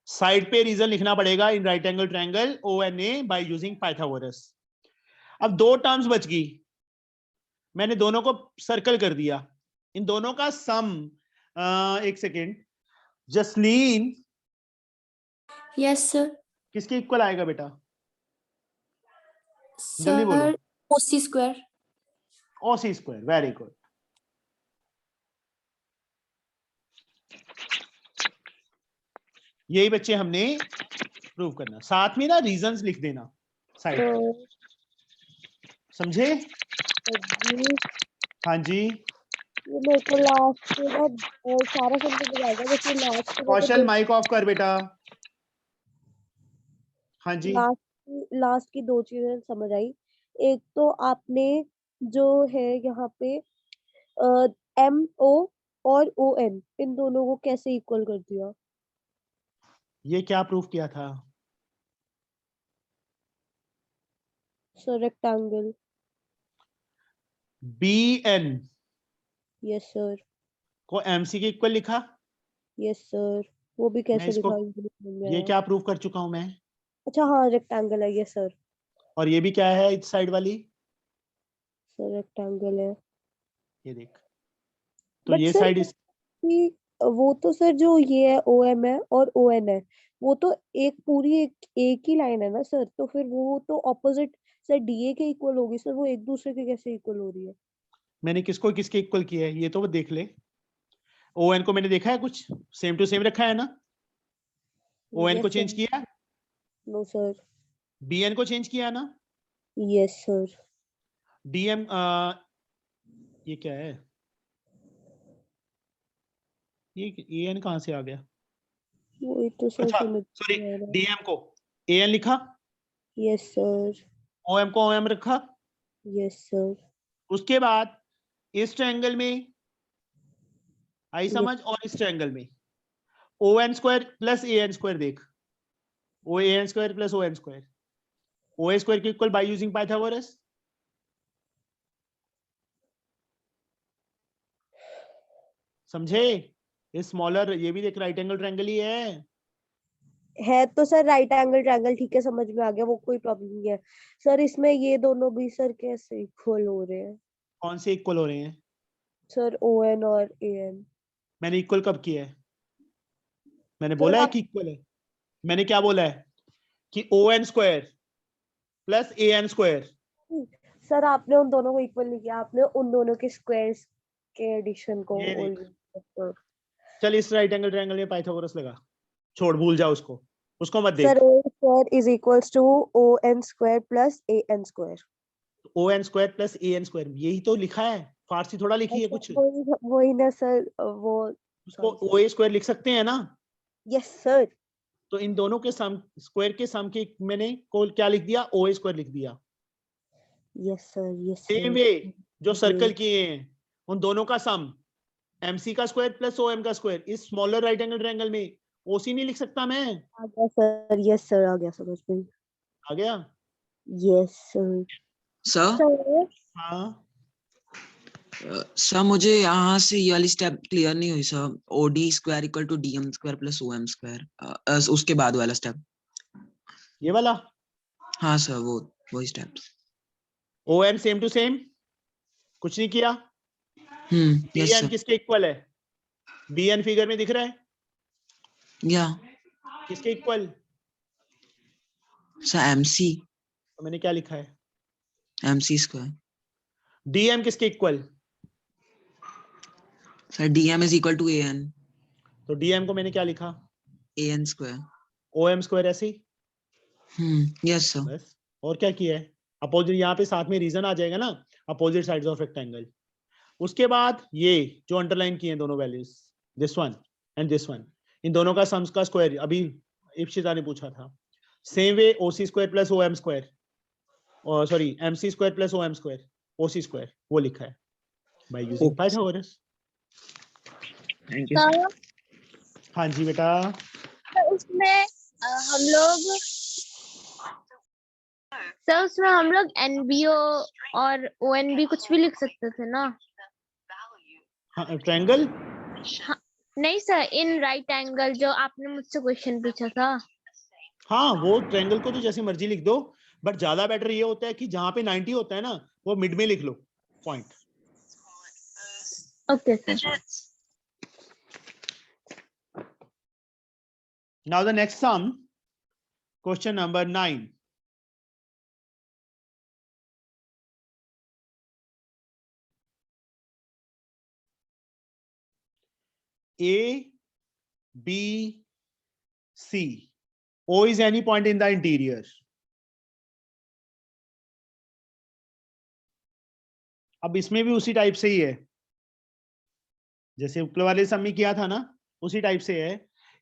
side पे रीजन लिखना पड़ेगा इन right angle triangle ONA bye using Pythagoras. अब दो टर्म्स बच गई, मैंने दोनों को सर्कल कर दिया। इन दोनों का सम, एक सेकेंड, जसलीन यस सर। किसके इक्वल आएगा बेटा? जल्दी बोलो। Sir OC square. OC square, very good. यही बच्चे हमने प्रूव करना, साथ में ना रीजंस लिख देना साइड पे, समझे? हाँ जी, ये मेरे को लास्ट में ना सारा समझ में आएगा, जैसे लास्ट में कौशल माइक ऑफ कर बेटा। हाँ जी, लास्ट की दो चीजें समझ आई। एक तो आपने जो है यहाँ पे MO और ON इन दोनों को कैसे इक्वल कर दिया? ये क्या प्रूफ किया था? Sir rectangle. BN yes sir. को MC के इक्वल लिखा। यस सर, वो भी मैं कैसे इसको, लिखा मुझे समझ में ये आया। क्या प्रूव कर चुका हूं मैं? अच्छा हाँ, रेक्टेंगल है। Yes sir. और ये भी क्या है इस साइड वाली? सर रेक्टेंगल है। ये देख, तो बट ये सर साइड इस, वो तो सर जो ये है OM है और ON है, वो तो एक पूरी एक ही लाइन है ना सर, तो फिर वो तो ऑपोजिट सर DA के इक्वल होगी सर, वो एक दूसरे के कैसे इक्वल हो रही है? मैंने किसको किसके इक्वल किया है ये तो वो देख ले। ON को मैंने देखा है कुछ सेम टू सेम रखा है ना? ON को चेंज किया? No sir. BN को चेंज किया ना? Yes sir. DM, ये क्या है? ये AN कहां से आ गया? वही तो सर अच्छा समझ सॉरी, नहीं आ रहा। DM को AN लिखा, यस सर। OM को OM रखा। Yes sir. उसके बाद इस ट्रायंगल में आई Yes. समझ, और इस ट्रायंगल में ON square plus AN square देख, OAN square plus ON square, OA square के इक्वल बाय यूजिंग पाइथागोरस। समझे? ये स्मॉलर, ये भी देख राइट एंगल ट्रायंगल ही है तो सर राइट एंगल ट्रायंगल, ठीक है समझ में आ गया, वो कोई प्रॉब्लम नहीं है सर। इसमें ये दोनों भी सर कैसे इक्वल हो रहे हैं? कौन से इक्वल हो रहे हैं? सर ON और AN। मैंने इक्वल कब किया है? मैंने बोला है कि इक्वल है? मैंने क्या बोला है कि ON square plus AN square. Sir आपने उन दोनों को इक्वल नहीं किया, आपने उन दोनों के स्क्वायर्स के एडिशन को ये all देख। sir. चल इस राइट एंगल ट्रायंगल में पाइथागोरस लगा, छोड़ भूल जा उसको, उसको मत Sir, देख। O square is equals to ON square plus AN square. O N square plus A N square, यही तो लिखा है, फारसी थोड़ा लिखी है कुछ। वही ना सर, वो उसको ओ ए स्क्वायर लिख सकते हैं ना। Yes sir. तो इन दोनों के सम, स्क्वायर के सम के मैंने को क्या लिख दिया, ओ ए स्क्वायर लिख दिया। Yes sir, yes same sir. वे जो सर्कल किए हैं उन दोनों का सम एमसी का स्क्वायर प्लस ओ एम का स्क्वायर, इस स्मॉलर राइट एंगल ट्रायंगल में ओसी नहीं लिख सकता मैं। आ गया सर, यस सर, आ गया समझ में। आ गया। Yes sir. सर हाँ सर मुझे यहाँ से ये वाली स्टेप क्लियर नहीं हुई sir, OD square equal to DM square plus OM square, उसके बाद वाला स्टेप। ये वाला। हाँ सर वो वही step. O M same to same, कुछ नहीं किया। Yes B N sir. किसके इक्वल है, बी एन फिगर में दिख रहा है, या किसके इक्वल। Sir MC. तो मैंने क्या लिखा है, एमसी स्क्वायर। डीएम किसके equal. Sir DM is equal to AN. तो डीएम को मैंने क्या लिखा, AN square. O M square ऐसे ही। Yes sir. बस और क्या किया है, अपोजिट, यहाँ पे साथ में रीजन आ जाएगा ना, अपोजिट साइड्स ऑफ रेक्टेंगल। उसके बाद ये जो अंडरलाइन किए हैं दोनों values, this one and this one, इन दोनों का सम्स का स्क्वायर अभी इप्सिता ने पूछा था। Same way OC square plus O M square, और sorry MC square plus O M square, OC square वो लिखा है by using Pythagoras. Thank you sir. हाँ जी बेटा। उसमें हम लोग सर, उसमें हम लोग एनबीओ और ओएनबी कुछ भी लिख सकते थे ना। हाँ ट्रायंगल। हाँ, नहीं सर, इन राइट एंगल जो आपने मुझसे क्वेश्चन पूछा था। हाँ वो ट्रायंगल को तो जैसे मर्जी लिख दो, बट ज्यादा बेटर ये होता है कि जहां पे 90 होता है ना वो मिड में लिख लो point. Okay sir. Now the next sum, question number 9. A, B, C. O is any point in the interior. अब इसमें भी उसी टाइप से ही है जैसे ऊपर वाले सम में किया था ना, उसी टाइप से है।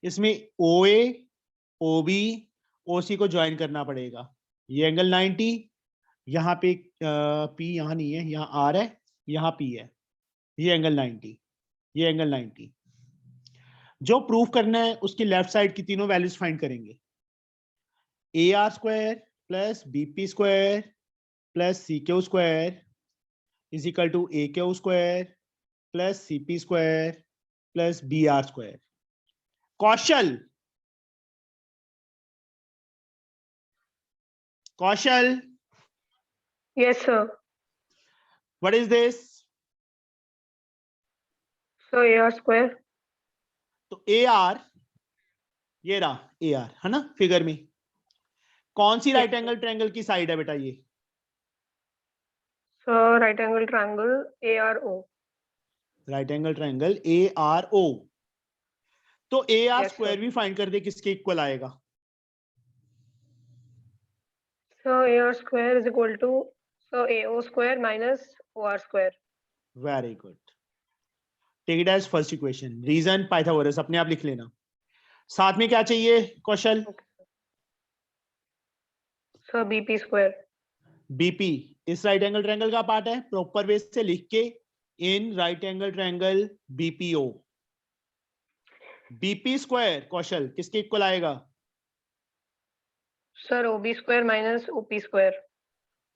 इसमें OA, OB, OC को ज्वाइन करना पड़ेगा। ये एंगल 90, यहाँ पे P यहाँ नहीं है, यहाँ R है, यहाँ P है। ये एंगल 90, ये एंगल 90। जो प्रूफ करना है उसकी लेफ्ट साइड की तीनों वैल्यूज फाइंड करेंगे। AR square plus BP square plus CQ square is equal to AQ square plus CP square plus BR square. Kaushal, Kaushal, Yes, sir. what is this? So AR square. तो AR, ये रहा AR है ना figure में। कौन सी right angle triangle की side है बेटा ये? So right angle triangle ARO. Right angle triangle ARO। तो AR Yes, स्क्वायर sir. भी फाइंड कर दे, किसके इक्वल आएगा? So AR square is equal to AO square minus OR square. Very good, take it as first equation. Reason Pythagoras अपने आप लिख लेना। साथ में क्या चाहिए Kaushal? So BP square. BP इस राइट एंगल ट्रायंगल का पार्ट है, प्रॉपर वे से लिख के in right angle triangle BPO। BP square Kaushal किसके इक्वल आएगा? Sir OB square minus OP square.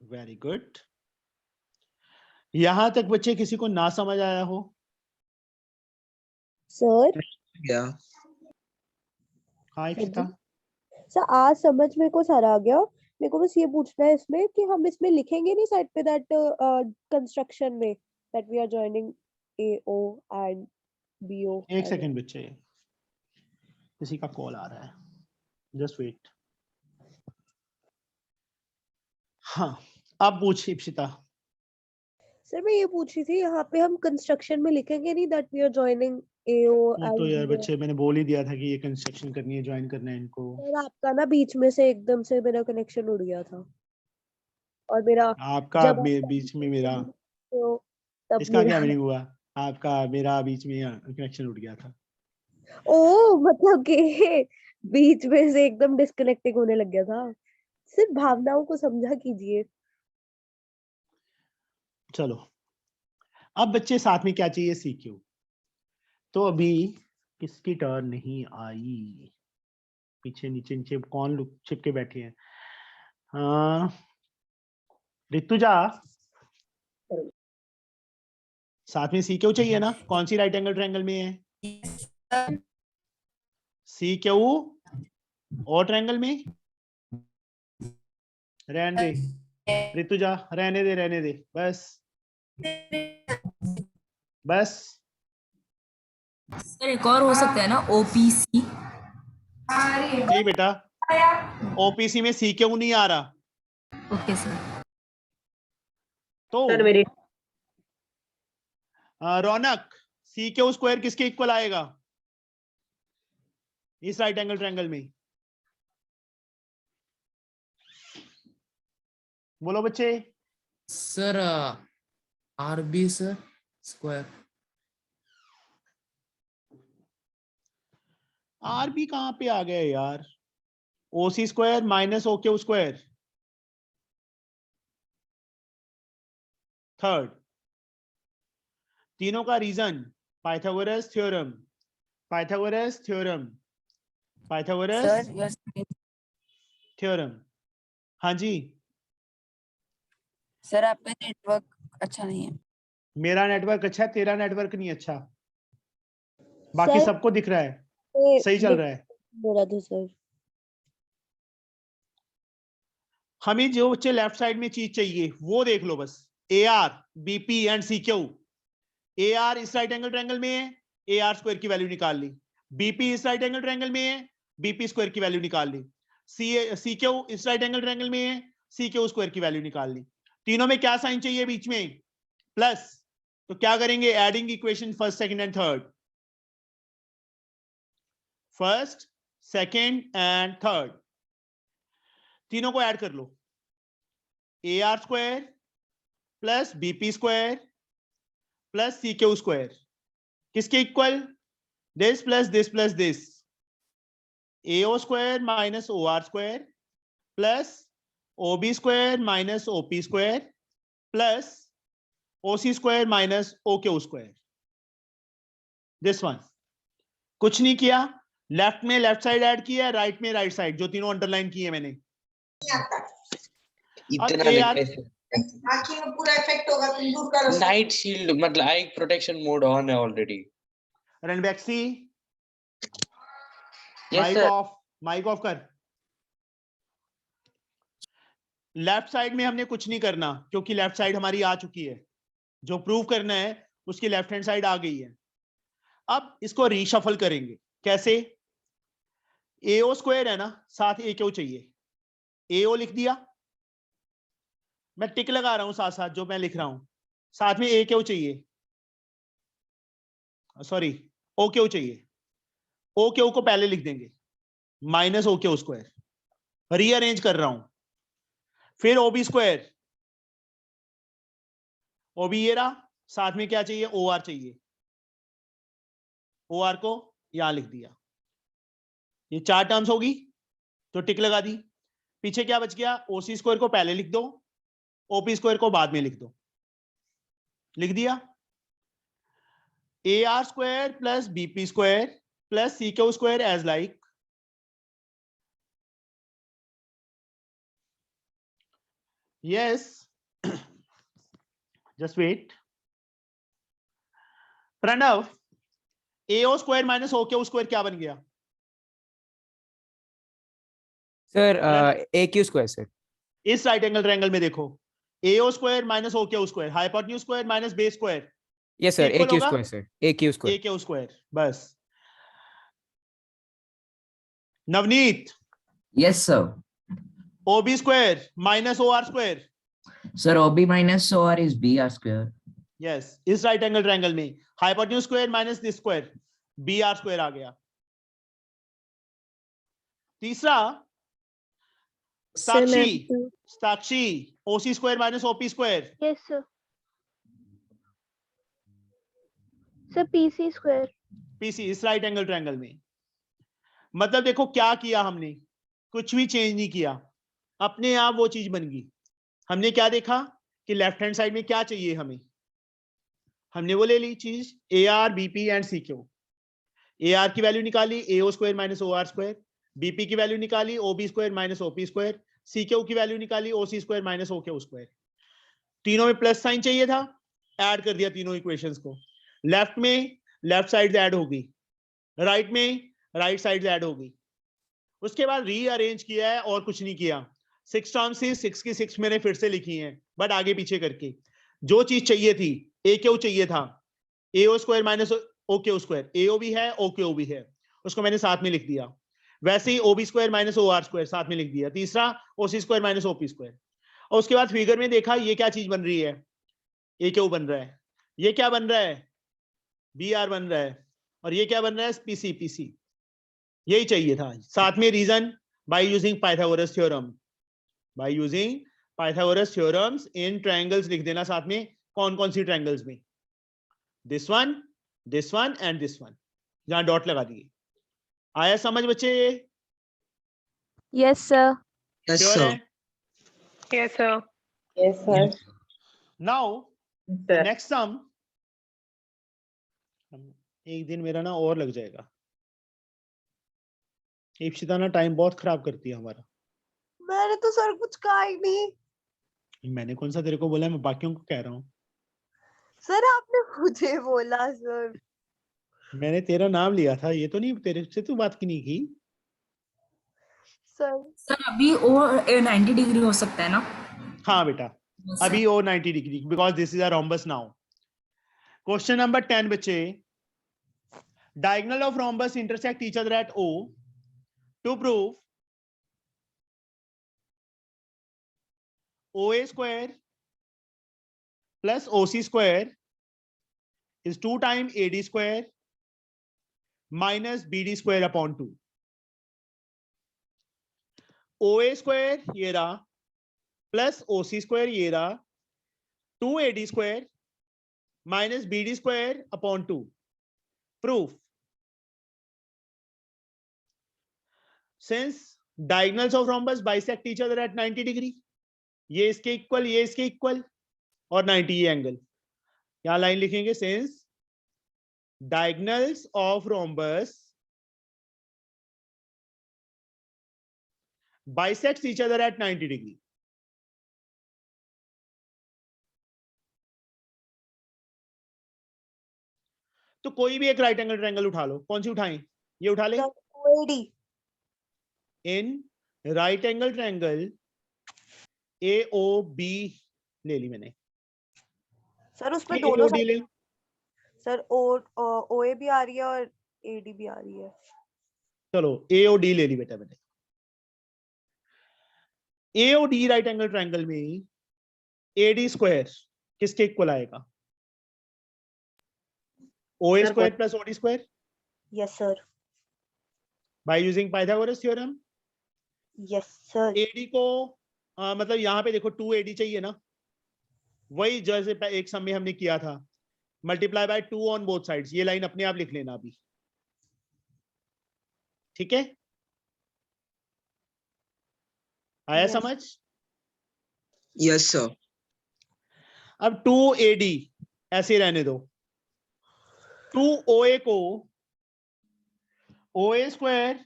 Very good. यहां तक बच्चे किसी को ना समझ आया हो? सर या हाँ इप्सिता। सर आज समझ में को सारा आ गया। मेरे को बस ये पूछना है इसमें कि हम इसमें लिखेंगे नहीं साइड पे दैट कंस्ट्रक्शन में that we are joining AO and BO। एक सेकंड बच्चे, किसी का कॉल आ रहा है, जस्ट वेट। हाँ अब पूछ इप्सिता। सर मैं ये पूछ रही थी, यहाँ पे हम कंस्ट्रक्शन में लिखेंगे नहीं that we are joining AO वो तो यार and बच्चे मैंने बोल ही दिया था कि ये कंस्ट्रक्शन करनी है, ज्वाइन करना है इनको। सर आपका ना बीच में से एकदम से मेरा कनेक्शन उड़ गया था और मेरा आपका जब आप बीच में मेरा, तो तब इसका क्या मेरा मीनिंग हुआ? आपका मेरा बीच में कनेक्शन उठ गया था। ओ मतलब कि बीच में से एकदम डिस्कनेक्टिंग होने लग गया था। सिर्फ भावनाओं को समझा कीजिए। चलो अब बच्चे साथ में क्या चाहिए, CQ। तो अभी किसकी टर्न नहीं आई? पीछे नीचे नीचे कौन लोग चिपके बैठे हैं? हाँ ऋतुजा, साथ में CQ चाहिए ना? कौन सी राइट एंगल ट्रायंगल में है? CQ और ट्रायंगल में? रहने दे ऋतुजा, रहने दे बस बस। सर एक और हो सकता है ना, OPC। नहीं बेटा, OPC में CQ नहीं आ रहा। Okay sir. तो सर मेरी रौनक, CQ स्क्वायर किसके इक्वल आएगा इस राइट एंगल ट्रायंगल में? बोलो बच्चे। Sir RB sir square. RB कहां पे आ गया यार? OC square minus OQ square. Third, तीनों का reason Pythagoras theorem, Pythagoras theorem, Pythagoras theorem. हाँ जी सर आपका नेटवर्क अच्छा नहीं है। मेरा नेटवर्क अच्छा है, तेरा नेटवर्क नहीं अच्छा। बाकी सर, सबको दिख रहा है, सही चल रहा है। बोला था सर। हमें जो बच्चे लेफ्ट साइड में चीज चाहिए वो देख लो बस। AR, BP and CQ। AR इस राइट एंगल ट्रायंगल में है, AR स्क्वायर की वैल्यू निकाल ली। BP इस राइट एंगल ट्रायंगल में है, BP स्क्वायर की वैल्यू निकाल ली। CQ इस राइट एंगल ट्रायंगल में है, CQ स्क्वायर की वैल्यू निकाल ली। तीनों में क्या साइन चाहिए बीच में? प्लस। तो क्या करेंगे? Adding equation first second and third, first second and third, तीनों को ऐड कर लो। AR square plus BP square plus CQ square किसके equal? This plus this plus this. AO square minus OR square plus OB square minus OP square plus OC square minus OQ square. This one. कुछ नहीं किया, left में left side add किया, right में right side, जो तीनों underline किए मैंने। इतना आँखी में पूरा इफेक्ट होगा, तुम दूर करो। नाइट शील्ड मतलब आई प्रोटेक्शन मोड ऑन है already. Ranbaxy Yes, mic sir. Off, mic off कर। लेफ्ट साइड में हमने कुछ नहीं करना क्योंकि लेफ्ट साइड हमारी आ चुकी है। जो प्रूव करना है उसकी लेफ्ट हैंड साइड आ गई है। अब इसको रीशफल करेंगे। कैसे? AO स्क्वायर है ना, साथ AQ चाहिए। AO लिख दिया, मैं टिक लगा रहा हूं साथ साथ जो मैं लिख रहा हूं। साथ में AQ चाहिए, सॉरी OQ चाहिए। OQ को पहले लिख देंगे, माइनस OQ स्क्वायर, रीअरेंज कर रहा हूं। फिर OB स्क्वायर, OB ये रहा, साथ में क्या चाहिए? OR चाहिए। OR को यहां लिख दिया। ये चार टर्म्स होगी तो टिक लगा दी। पीछे क्या बच गया? OC स्क्वायर को पहले लिख दो, OP स्क्वायर को बाद में लिख दो। लिख दिया। AR square plus BP square plus CQ square as like yes just wait। Pranav, AO square minus OQ square क्या बन गया? Sir AQ square sir. इस राइट एंगल ट्रायंगल में देखो, AO square minus OQ square, hypotenuse square minus base square. Yes sir, AQ square sir, AQ square. AQ square. बस। Navneet. Yes sir. OB square minus OR square. Sir OB minus OR is BR square. Yes, इस right angle triangle में hypotenuse square minus this square, B R square आ गया। तीसरा Sir, Sakshi, ma'am. Sakshi OC square minus OP square, Yes, sir. Sir, PC square. PC, इस right angle triangle में। मतलब देखो क्या किया हमने, कुछ भी चेंज नहीं किया, अपने आप वो चीज बन गई। हमने क्या देखा कि लेफ्ट हैंड साइड में क्या चाहिए हमें, हमने वो ले ली चीज A R BP and C Q. A R की वैल्यू निकाली AO square minus O R square, BP की वैल्यू निकाली OB square minus OP square, C Q की वैल्यू निकाली OC square minus O Q square. तीनों में plus sign चाहिए था, ऐड कर दिया तीनों इक्वेशंस को। लेफ्ट में लेफ्ट साइड ऐड हो गई, राइट में राइट साइड ऐड हो गई। उसके बाद रीअरेंज किया है और कुछ नहीं किया। 6 टर्म्स से 6 की 6 मैंने फिर से लिखी हैं, बट आगे पीछे करके। जो चीज चाहिए थी, ए क्यू चाहिए था, AO square minus O Q square, AO भी है ओ क्यू भी है, उसको मैंने साथ में लिख दिया। वैसे ही OB square minus O R square साथ में लिख दिया। तीसरा OC square minus OP square. और उसके बाद फिगर में देखा ये क्या चीज बन रही है, ए क्यू बन रहा है, ये क्या बन रहा है, बी आर बन रहा है, और ये क्या बन रहा है, पीसी पीसी। यही चाहिए था। साथ में reason by using Pythagoras theorem, by using Pythagoras theorems in triangles लिख देना साथ में, कौन कौन सी ट्रायंगल्स में, this one and this one, जहां डॉट लगा दिए। आया समझ बच्चे? Yes, sir. Yes, Sure sir. है? Yes, sir. Yes, sir. Now Sir. next sum, एक दिन मेरा ना और लग जाएगा। इप्सिता ना टाइम बहुत खराब करती है हमारा। मैंने तो सर कुछ कहा ही नहीं। मैंने कौन सा तेरे को बोला है, मैं बाकियों को कह रहा हूँ। सर आपने मुझे बोला सर। मैंने तेरा नाम लिया था, ये तो नहीं तेरे से तू बात की नहीं की। सर सर अभी ओ 90 डिग्री हो सकता है ना? हाँ बेटा, अभी ओ 90 degree, because this is a rhombus now. Question number 10 बच्चे, diagonal of rhombus intersect each other at O to prove OA square plus OC square is 2 times AD square minus BD square upon 2. OA square ये रहा plus OC square ये रहा, 2 AD square minus BD square upon 2. Proof. Since diagonals of rhombus bisect each other at 90 degree, ये इसके equal, ये इसके equal, और 90 ये एंगल। यहां लाइन लिखेंगे, since diagonals of rhombus bisects each other eight 90 degree. तो कोई भी एक राइट एंगल ट्रायंगल उठा लो, कौन सी उठाएं? ये उठा लें। इन राइट एंगल ट्रायंगल AOB ले ली मैंने। सर उसमें AOD दोनों साइड ले। सर OA भी आ रही है और AD भी आ रही है। चलो AOD ले ली बेटा मैंने। AOD राइट एंगल ट्रायंगल में AD स्क्वायर किसके इक्वल आएगा? OA square plus OD square. Yes sir. Bye using Pythagoras theorem. Yes sir. AD को मतलब यहाँ पे देखो 2 AD चाहिए ना, वही जैसे एक सम में हमने किया था, multiply by 2 on both sides. ये लाइन अपने आप लिख लेना अभी, ठीक है? आया समझ? Yes, sir. अब 2 AD ऐसे रहने दो, 2 OA को OA square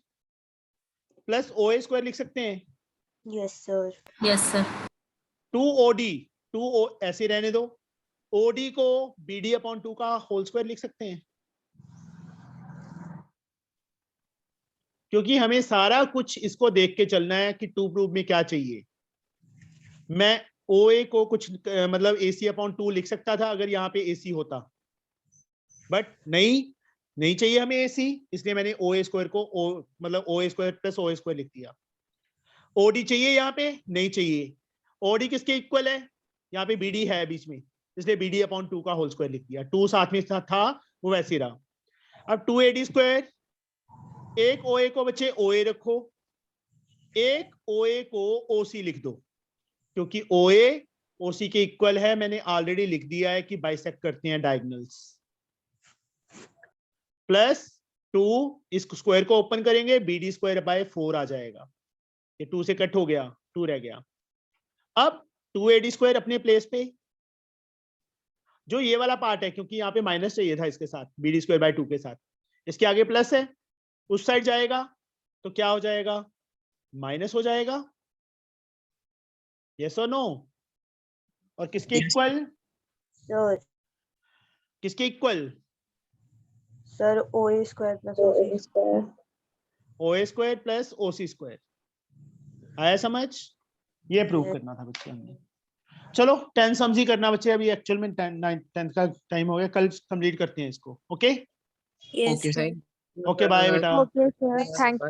plus OA square लिख सकते हैं। Yes sir. Yes sir. 2 OD, 2 ऐसे रहने दो, OD को BD अपॉन 2 का होल स्क्वायर लिख सकते हैं, क्योंकि हमें सारा कुछ इसको देख के चलना है कि टू प्रूफ में क्या चाहिए। मैं OA को कुछ मतलब AC अपॉन 2 लिख सकता था अगर यहाँ पे AC होता, बट नहीं चाहिए हमें AC, इसलिए मैंने OA स्क्वायर को मतलब OA square plus OA square लिख दिया। OD चाहिए यहाँ पे, नहीं चाहिए। OD किसके इक्वल है? यहाँ पे BD है बीच में, इसलिए BD अपॉन 2 का होल स्क्वायर लिख दिया। 2 साथ में था वो वैसे ही रहा। अब 2AD स्क्वायर, एक OA को बच्चे OA रखो, एक OA को OC लिख दो, क्योंकि OA OC के इक्वल है। मैंने ऑलरेडी लिख दिया है कि बाइसेक्ट करते हैं डायगोनल्स। प्लस 2, इस स्क्वायर को ओपन करेंगे, BD स्क्वायर बाय 4 आ जाएगा। ये 2 से कट हो गया, 2 रह गया। अब 2AD स्क्वायर अपने प्लेस पे, जो ये वाला पार्ट है, क्योंकि यहाँ पे माइनस चाहिए था इसके साथ, BD स्क्वायर बाय 2 के साथ, इसके आगे प्लस है, उस साइड जाएगा तो क्या हो जाएगा, माइनस हो जाएगा। यस और नो? और किसके इक्वल? सर किसके equal? Sir OA square plus OC square. OA square plus OC square. आया समझ? ये प्रूव करना था बच्चे हमने। चलो 10 सम्स ही करना बच्चे, अभी एक्चुअल में 10th का टाइम हो गया, कल कंप्लीट करते हैं इसको। Okay okay sir. Okay bye बेटा। Okay sir, thank